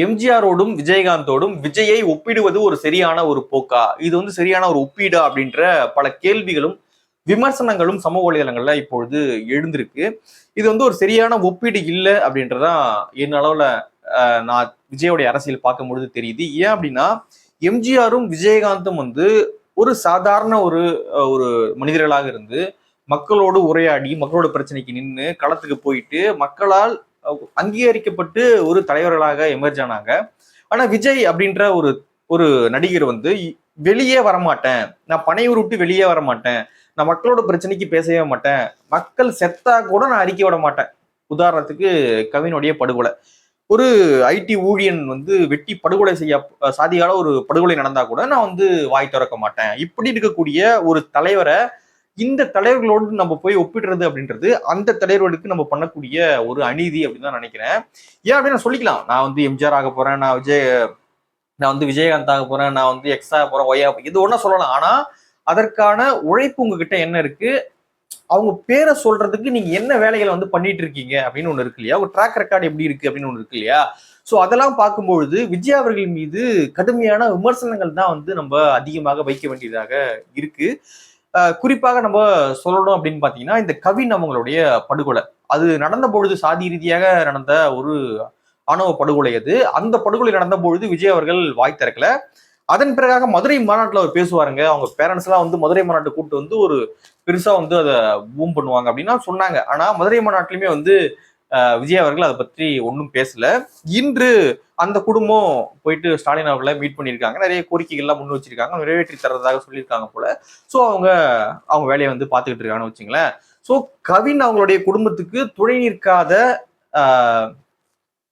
எம்ஜிஆரோடும் விஜயகாந்தோடும் விஜயை ஒப்பிடுவது ஒரு சரியான ஒரு போக்கா, இது வந்து சரியான ஒரு ஒப்பீடா அப்படின்ற பல கேள்விகளும் விமர்சனங்களும் சமூக வலைதளங்கள்ல இப்பொழுது எழுந்திருக்கு. இது வந்து ஒரு சரியான ஒப்பீடு இல்லை அப்படின்றதான் என் அளவுல நான் விஜயோடைய அரசியல் பார்க்கும்பொழுது தெரியுது. ஏன் அப்படின்னா எம்ஜிஆரும் விஜயகாந்தும் வந்து ஒரு சாதாரண ஒரு ஒரு மனிதர்களாக இருந்து மக்களோடு உரையாடி மக்களோட பிரச்சனைக்கு நின்று களத்துக்கு போயிட்டு மக்களால் அங்கீகரிக்கப்பட்டு ஒரு தலைவர்களாக எமர்ஜ் ஆனாங்க. ஆனா விஜய் அப்படின்ற ஒரு ஒரு நடிகர் வந்து வெளியே வரமாட்டேன், நான் பனையூர் விட்டு வெளியே வரமாட்டேன், நான் மக்களோட பிரச்சனைக்கு பேசவே மாட்டேன், மக்கள் செத்தா கூட நான் அறிக்கை விட மாட்டேன். உதாரணத்துக்கு கவினுடைய படுகொலை, ஒரு ஐடி ஊழியன் வந்து வெட்டி படுகொலை செய்ய சாதியால ஒரு படுகொலை நடந்தா கூட நான் வந்து வாய் திறக்க மாட்டேன். இப்படி இருக்கக்கூடிய ஒரு தலைவரை இந்த தலைவர்களோடு நம்ம போய் ஒப்பிடுறது அப்படின்றது அந்த தலைவர்களுக்கு நம்ம பண்ணக்கூடிய ஒரு அநீதி அப்படின்னு தான் நினைக்கிறேன். ஏன் அப்படின்னு நான் சொல்லிக்கலாம், நான் வந்து எம்ஜிஆர் ஆக போறேன், நான் வந்து விஜயகாந்த் ஆக போறேன், நான் வந்து எக்ஸ் ஆக போறேன், ஒய் ஆக, இது ஒன்னா சொல்லலாம். ஆனா அதற்கான உழைப்பு உங்ககிட்ட என்ன இருக்கு, அவங்க பேரை சொல்றதுக்கு நீங்க என்ன வேலைகளை வந்து பண்ணிட்டு இருக்கீங்க அப்படின்னு ஒண்ணு இருக்கு இல்லையா, ஒரு ட்ராக் ரெக்கார்டு எப்படி இருக்கு அப்படின்னு ஒண்ணு இருக்கு இல்லையா. சோ அதெல்லாம் பார்க்கும்பொழுது விஜய் அவர்கள் மீது கடுமையான விமர்சனங்கள் தான் வந்து நம்ம அதிகமாக வைக்க வேண்டியதாக இருக்கு. குறிப்பாக நம்ம சொல்லணும் அப்படின்னு பாத்தீங்கன்னா, இந்த கவின் அவங்களுடைய படுகொலை, அது நடந்த பொழுது சாதி ரீதியாக நடந்த ஒரு ஆணவ படுகொலை. அது அந்த படுகொலை நடந்த பொழுது விஜய் அவர்கள் வாய் திறக்கல. அதன் பிறகாக மதுரை மாநாட்டில் அவர் பேசுவாருங்க, அவங்க பேரண்ட்ஸ் எல்லாம் வந்து மதுரை மாநாட்டு கூப்பிட்டு வந்து ஒரு பெருசா வந்து அதை பூம் பண்ணுவாங்க அப்படின்னா சொன்னாங்க. ஆனா மதுரை மாநாட்டிலுமே வந்து விஜய் அவர்கள் அதை பற்றி ஒன்றும் பேசல. இன்று அந்த குடும்பம் போயிட்டு ஸ்டாலின் அவர்களை மீட் பண்ணியிருக்காங்க, நிறைய கோரிக்கைகள்லாம் முன் வச்சிருக்காங்க, நிறைவேற்றி தர்றதாக சொல்லியிருக்காங்க போல. ஸோ அவங்க வேலையை வந்து பார்த்துக்கிட்டு இருக்காங்கன்னு வச்சுங்களேன். ஸோ கவின் அவங்களுடைய குடும்பத்துக்கு துணை நிற்காத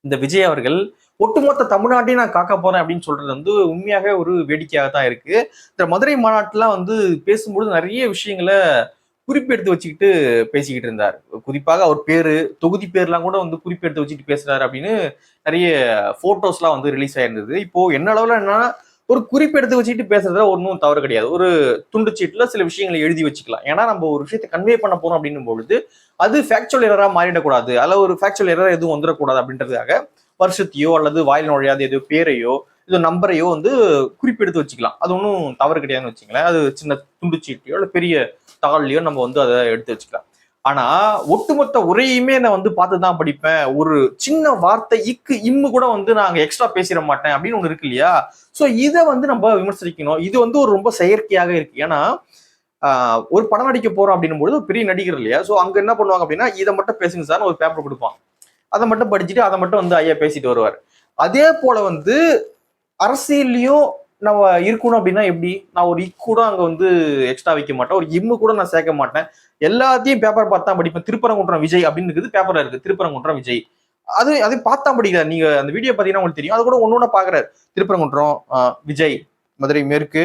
இந்த விஜய் அவர்கள் ஒட்டுமொத்த தமிழ்நாட்டையும் நான் காக்க போறேன் அப்படின்னு சொல்றது வந்து உண்மையாகவே ஒரு வேடிக்கையாக தான் இருக்கு. இந்த மதுரை மாநாட்டுலாம் வந்து பேசும்பொழுது நிறைய விஷயங்களை குறிப்பெடுத்து வச்சுக்கிட்டு பேசிக்கிட்டு இருந்தார். குறிப்பாக அவர் பேரு, தொகுதி பேர்லாம் கூட வந்து குறிப்பெடுத்து வச்சுட்டு பேசுறாரு அப்படின்னு நிறைய போட்டோஸ்லாம் வந்து ரிலீஸ் ஆயிருந்தது. இப்போ என்ன அளவுல என்னன்னா, ஒரு குறிப்பெடுத்து வச்சுட்டு பேசுறதுல ஒன்றும் தவறு கிடையாது. ஒரு துண்டு சீட்டுல சில விஷயங்களை எழுதி வச்சுக்கலாம். ஏன்னா நம்ம ஒரு விஷயத்தை கன்வே பண்ண போறோம் அப்படின்னும் பொழுது அது ஃபேக்சுவல் எரரா மாறிடக்கூடாது, அதில் ஒரு ஃபேக்சுவல் எரர் எதுவும் வந்துடக்கூடாது அப்படின்றதுக்காக வருஷத்தையோ அல்லது வாயில் நுழையாத ஏதோ பேரையோ இது நம்பரையோ வந்து குறிப்பெடுத்து வச்சுக்கலாம். அது ஒன்றும் தவறு கிடையாதுன்னு வச்சுங்களேன். அது சின்ன துண்டு சீட்டையோ இல்லை பெரிய தாள்லையோ நம்ம வந்து அதை எடுத்து வச்சுக்கலாம். ஆனா ஒட்டுமொத்த உரையுமே நான் வந்து பார்த்துதான் படிப்பேன், ஒரு சின்ன வார்த்தை இக்கு இம்மு கூட வந்து நான் எக்ஸ்ட்ரா பேசிட மாட்டேன் அப்படின்னு ஒண்ணு இருக்கு இல்லையா. சோ இதை வந்து நம்ம விமர்சிக்கணும். இது வந்து ஒரு ரொம்ப செயற்கையாக இருக்கு. ஏன்னா ஒரு படம் நடிக்க போறோம் அப்படின்னும் பொழுது பெரிய நடிகர் இல்லையா. சோ அங்க என்ன பண்ணுவாங்க அப்படின்னா, இதை மட்டும் பேசுங்க சார், ஒரு பேப்பர் கொடுப்பான், அதை மட்டும் படிச்சுட்டு அதை மட்டும் வந்து ஐயா பேசிட்டு வருவார். அதே போல வந்து அரசியல்லையும் நம்ம இருக்கணும் அப்படின்னா எப்படி, நான் ஒரு கூட அங்க வந்து எக்ஸ்ட்ரா வைக்க மாட்டேன், ஒரு இம்மு கூட நான் சேர்க்க மாட்டேன், எல்லாத்தையும் பேப்பர் பார்த்தா படிப்பேன். திருப்பரங்குன்றம் விஜய் அப்படின்னு இருக்குது, பேப்பர்ல இருக்கு திருப்பரங்குன்றம் விஜய், அது பார்த்தா படிக்கிறார். நீங்க அந்த வீடியோ பாத்தீங்கன்னா உங்களுக்கு தெரியும், அது கூட ஒன்னொன்னு பாக்குறாரு. திருப்பரங்குன்றம் விஜய், மதுரை மேற்கு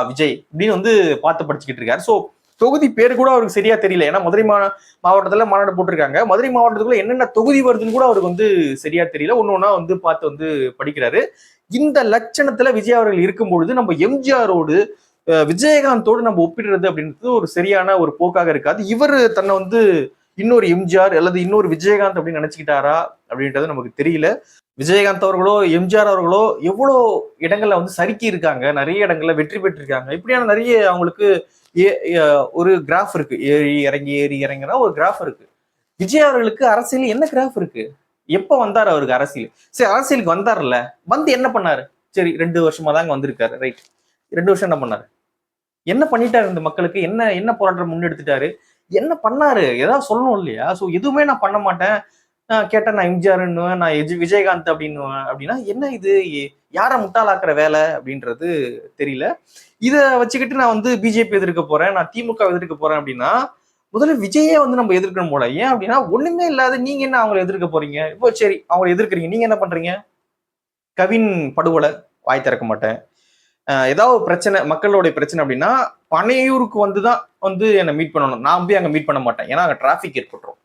விஜய் அப்படின்னு வந்து பார்த்து படிச்சுக்கிட்டு இருக்காரு. ஸோ தொகுதி பேரு கூட அவருக்கு சரியா தெரியல. ஏன்னா மதுரை மாவட்டத்துல மாநாடு போட்டிருக்காங்க, மதுரை மாவட்டத்துக்குள்ள என்னென்ன தொகுதி வருதுன்னு கூட அவருக்கு வந்து சரியா தெரியல. ஒன்னொன்னா வந்து பார்த்து வந்து படிக்கிறாரு. இந்த லட்சணத்துல விஜய் அவர்கள் இருக்கும் பொழுது நம்ம எம்ஜிஆரோடு விஜயகாந்தோடு நம்ம ஒப்பிடுறது அப்படின்றது ஒரு சரியான ஒரு போக்காக இருக்காது. இவர் தன்னை வந்து இன்னொரு எம்ஜிஆர் அல்லது இன்னொரு விஜயகாந்த் அப்படின்னு நினைச்சுக்கிட்டாரா அப்படின்றது நமக்கு தெரியல. விஜயகாந்த் அவர்களோ எம்ஜிஆர் அவர்களோ எவ்வளோ இடங்கள்ல வந்து சறுக்கி இருக்காங்க, நிறைய இடங்கள்ல வெற்றி பெற்றிருக்காங்க. இப்படியான நிறைய அவங்களுக்கு ஒரு கிராஃப் இருக்கு, ஏறி இறங்கினா ஒரு கிராஃப் இருக்கு. விஜய் அவர்களுக்கு அரசியல் என்ன கிராஃப் இருக்கு? எப்ப வந்தாரு அவருக்கு அரசியல்? சரி, அரசியலுக்கு வந்தாருல்ல, வந்து என்ன பண்ணாரு? சரி 2 வருஷமா தாங்க வந்திருக்காரு, ரைட். 2 வருஷம் என்ன பண்ணாரு? என்ன பண்ணிட்டாரு இந்த மக்களுக்கு? என்ன என்ன போராட்டம் முன்னெடுத்துட்டாரு? என்ன பண்ணாரு? ஏதாவது சொல்லணும் இல்லையா? சோ எதுவுமே நான் பண்ண மாட்டேன், கேட்டா நான் எம்ஜிஆர்ன்னுவேன், நான் விஜயகாந்த் அப்படின்னுவேன் அப்படின்னா என்ன இது? யாரை முட்டாளாக்குற வேலை அப்படின்றது தெரியல. இதை வச்சுக்கிட்டு நான் வந்து பிஜேபி எதிர்க்க போறேன், நான் திமுக எதிர்க்க போறேன் அப்படின்னா முதல்ல விஜயே வந்து நம்ம எதிர்க்கணும் போல. ஏன் அப்படின்னா ஒண்ணுமே இல்லாத நீங்க என்ன அவங்களை எதிர்க்க போறீங்க? இப்போ சரி அவங்களை எதிர்க்கிறீங்க, நீங்க என்ன பண்றீங்க? கவின் படுகொலை, வாய் திறக்க மாட்டேன். ஏதாவது பிரச்சனை, மக்களுடைய பிரச்சனை அப்படின்னா பனையூருக்கு வந்துதான் வந்து என்னை மீட் பண்ணணும், நான் போய் அங்க மீட் பண்ண மாட்டேன். ஏன்னா அங்க டிராபிக் ஏற்பட்டுரும்.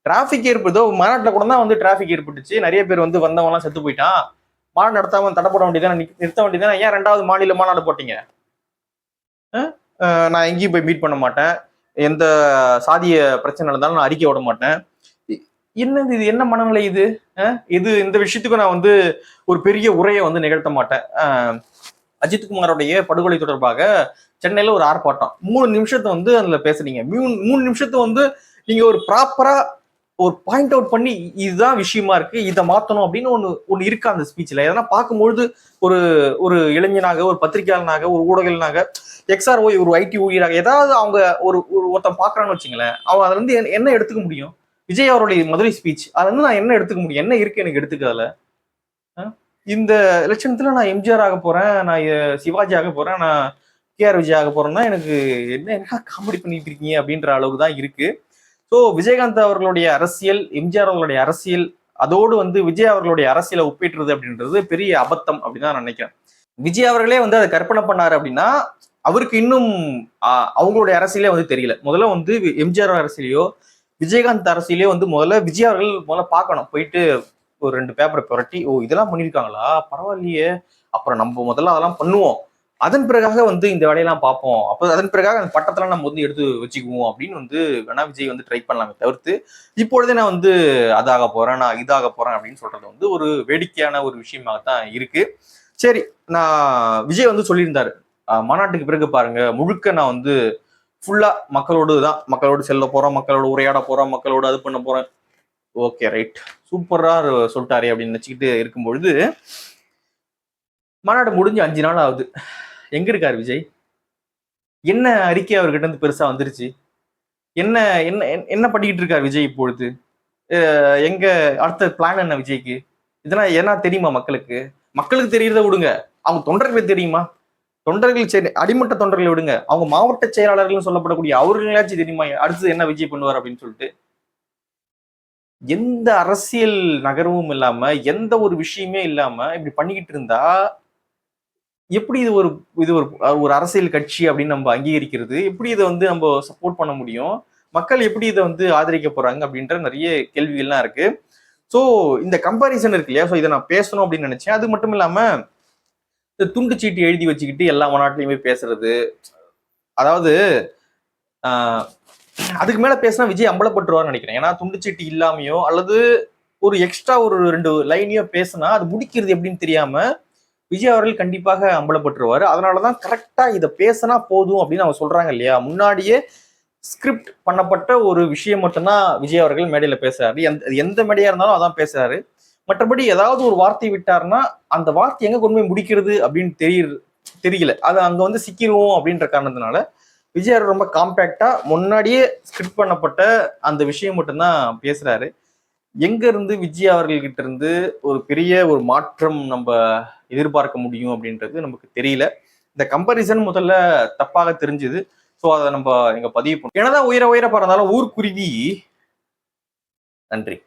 டிராபிக் ஏற்படுதோ மாநாட்டில் கூட தான் வந்து டிராபிக் ஏற்பட்டுச்சு, நிறைய பேர் வந்து வந்தவங்க எல்லாம் செத்து போயிட்டான். மாநாடு நடத்தாம தடை போட வேண்டியதானே, நிறுத்த வேண்டியதானே. ஏன் 2வது மாநில மாநாடு போட்டீங்க? நான் எங்கேயும் போய் மீட் பண்ண மாட்டேன், எந்த சாதிய பிரச்சனை இருந்தாலும் நான் அறிக்கை விட மாட்டேன். என்னது இது, என்ன மனநிலை இது? இது இந்த விஷயத்துக்கு நான் வந்து ஒரு பெரிய உரையை வந்து நிகழ்த்த மாட்டேன். அஜித்குமாரோடைய படுகொலை தொடர்பாக சென்னையில ஒரு ஆர்ப்பாட்டம் 3 நிமிஷத்தை வந்து அதுல பேசுறீங்க. 3 நிமிஷத்தை வந்து நீங்க ஒரு ப்ராப்பரா ஒரு பாயிண்ட் அவுட் பண்ணி இதுதான் விஷயமா இருக்கு, இதை மாத்தணும் அப்படின்னு ஒண்ணு இருக்கா அந்த ஸ்பீச்ல? இதெல்லாம் பார்க்கும்பொழுது ஒரு ஒரு இளைஞனாக, ஒரு பத்திரிகையாளனாக, ஒரு ஊடகனாக, XRY ஒரு IT ஊழியராக ஏதாவது அவங்க ஒருத்தன் பாக்குறான்னு வச்சுங்களேன், அவன் அதுல இருந்து என்ன எடுத்துக்க முடியும்? விஜய் அவருடைய மதுரை ஸ்பீச் அதுல இருந்து நான் என்ன எடுத்துக்க முடியும்? என்ன இருக்கு எனக்கு எடுத்துக்கிறதுல? இந்த லட்சணத்துல நான் எம்ஜிஆர் ஆக போறேன், நான் சிவாஜி ஆக போறேன், நான் KR விஜய் ஆக போறேன்னா எனக்கு என்ன காமெடி பண்ணிட்டு இருக்கீங்க அப்படின்ற அளவுக்கு தான் இருக்கு. ஸோ விஜயகாந்த் அவர்களுடைய அரசியல், எம்ஜிஆர் அவர்களுடைய அரசியல், அதோடு வந்து விஜய் அவர்களுடைய அரசியலை ஒப்பிடுறது அப்படின்றது பெரிய அபத்தம் அப்படின்னு தான் நான் நினைக்கிறேன். விஜய் அவர்களே வந்து அதை கற்பனை பண்ணாரு அப்படின்னா அவருக்கு இன்னும் அவங்களுடைய அரசியலே வந்து தெரியல. முதல்ல வந்து எம்ஜிஆர் அரசியலையோ விஜயகாந்த் அரசியலையோ வந்து முதல்ல விஜய் அவர்கள் முதல்ல பார்க்கணும். போயிட்டு ஒரு 2 பேப்பரை புரட்டி, ஓ இதெல்லாம் பண்ணியிருக்காங்களா, பரவாயில்லையே, அப்புறம் நம்ம முதல்ல அதெல்லாம் பண்ணுவோம், அதன் பிறகாக வந்து இந்த வேலையெல்லாம் பார்ப்போம், அப்போ அதன் பிறகாக அந்த பட்டத்தெல்லாம் நம்ம வந்து எடுத்து வச்சுக்குவோம் அப்படின்னு வந்து வேணா விஜய் வந்து ட்ரை பண்ணலாமே தவிர்த்து இப்பொழுதே நான் வந்து அதாக போறேன், நான் இதாக போறேன் அப்படின்னு சொல்றது வந்து ஒரு வேடிக்கையான ஒரு விஷயமாகத்தான் இருக்கு. சரி, நான் விஜய் வந்து சொல்லியிருந்தாரு மாநாட்டுக்கு பிறகு பாருங்க முழுக்க நான் வந்து ஃபுல்லா மக்களோடு தான், மக்களோடு செல்ல போறோம், மக்களோட உரையாட போறோம், மக்களோட அது பண்ண போறேன். ஓகே ரைட், சூப்பரா சொல்லிட்டாரே அப்படின்னு நினைச்சுக்கிட்டு இருக்கும்பொழுது மாநாடு முடிஞ்சு 5 நாள் ஆகுது. எங்க இருக்காரு விஜய்? என்ன அறிக்கை அவர்கிட்ட இருந்து பெருசா வந்துருச்சு? என்ன என்ன என்ன பண்ணிக்கிட்டு இருக்காரு விஜய் இப்பொழுது? எங்க அடுத்த பிளான் என்ன விஜய்க்கு? இதெல்லாம் ஏன்னா தெரியுமா மக்களுக்கு? மக்களுக்கு தெரியறத விடுங்க, அவங்க தொண்டர்களுக்கு தெரியுமா? தொண்டர்கள் சரி, அடிமட்ட தொண்டர்களை விடுங்க, அவங்க மாவட்ட செயலாளர்கள் சொல்லப்படக்கூடிய அவர்களாச்சும் தெரியுமா அடுத்தது என்ன விஜய் பண்ணுவார் அப்படின்னு சொல்லிட்டு? எந்த அரசியல் நகர்வும் இல்லாம, எந்த ஒரு விஷயமே இல்லாம இப்படி பண்ணிக்கிட்டு இருந்தா எப்படி இது ஒரு ஒரு அரசியல் கட்சி அப்படின்னு நம்ம அங்கீகரிக்கிறது? எப்படி இதை வந்து நம்ம சப்போர்ட் பண்ண முடியும்? மக்கள் எப்படி இதை வந்து ஆதரிக்க போறாங்க அப்படின்ற நிறைய கேள்விகள்லாம் இருக்கு. ஸோ இந்த கம்பாரிசன் இருக்கு இல்லையா? ஸோ இதை நான் பேசணும் அப்படின்னு நினைச்சேன். அது மட்டும் இல்லாம இந்த துண்டு சீட்டு எழுதி வச்சுக்கிட்டு எல்லா மாநாட்டிலையுமே பேசுறது, அதாவது அதுக்கு மேல பேசினா விஜய் அம்பலப்பட்டுருவார்னு நினைக்கிறேன். ஏன்னா துண்டுச்சீட்டு இல்லாமையோ அல்லது ஒரு எக்ஸ்ட்ரா ஒரு 2 லைனையோ பேசினா அது முடிக்கிறது எப்படின்னு தெரியாம விஜய் அவர்கள் கண்டிப்பாக அம்பலப்பட்டுருவாரு. அதனாலதான் கரெக்டா இதை பேசினா போதும் அப்படின்னு அவங்க சொல்றாங்க இல்லையா? முன்னாடியே ஸ்கிரிப்ட் பண்ணப்பட்ட ஒரு விஷயம் மட்டும்தான் விஜய் அவர்கள் மேடையில பேசுறாரு. எந்த மேடையா இருந்தாலும் அதான் பேசுறாரு. மற்றபடி ஏதாவது ஒரு வார்த்தை விட்டாருன்னா அந்த வார்த்தை எங்க கொண்டு போய் முடிக்கிறது அப்படின்னு தெரியல. அது அங்க வந்து சிக்கிடுவோம் அப்படின்ற காரணத்தினால விஜய் ரொம்ப காம்பேக்டா முன்னாடியே ஸ்கிரிப்ட் பண்ணப்பட்ட அந்த விஷயம் மட்டும்தான் பேசுறாரு. எங்க இருந்து விஜய் அவர்கள்கிட்ட இருந்து ஒரு பெரிய ஒரு மாற்றம் நம்ம எதிர்பார்க்க முடியும் அப்படின்றது நமக்கு தெரியல. இந்த கம்பாரிசன் முதல்ல தப்பாக தெரிஞ்சுது. ஸோ அதை நம்ம இங்க பதிவு பண்ணோம். என்னதான் உயர உயர பறந்தாலும் ஊர்க்குருவி. நன்றி.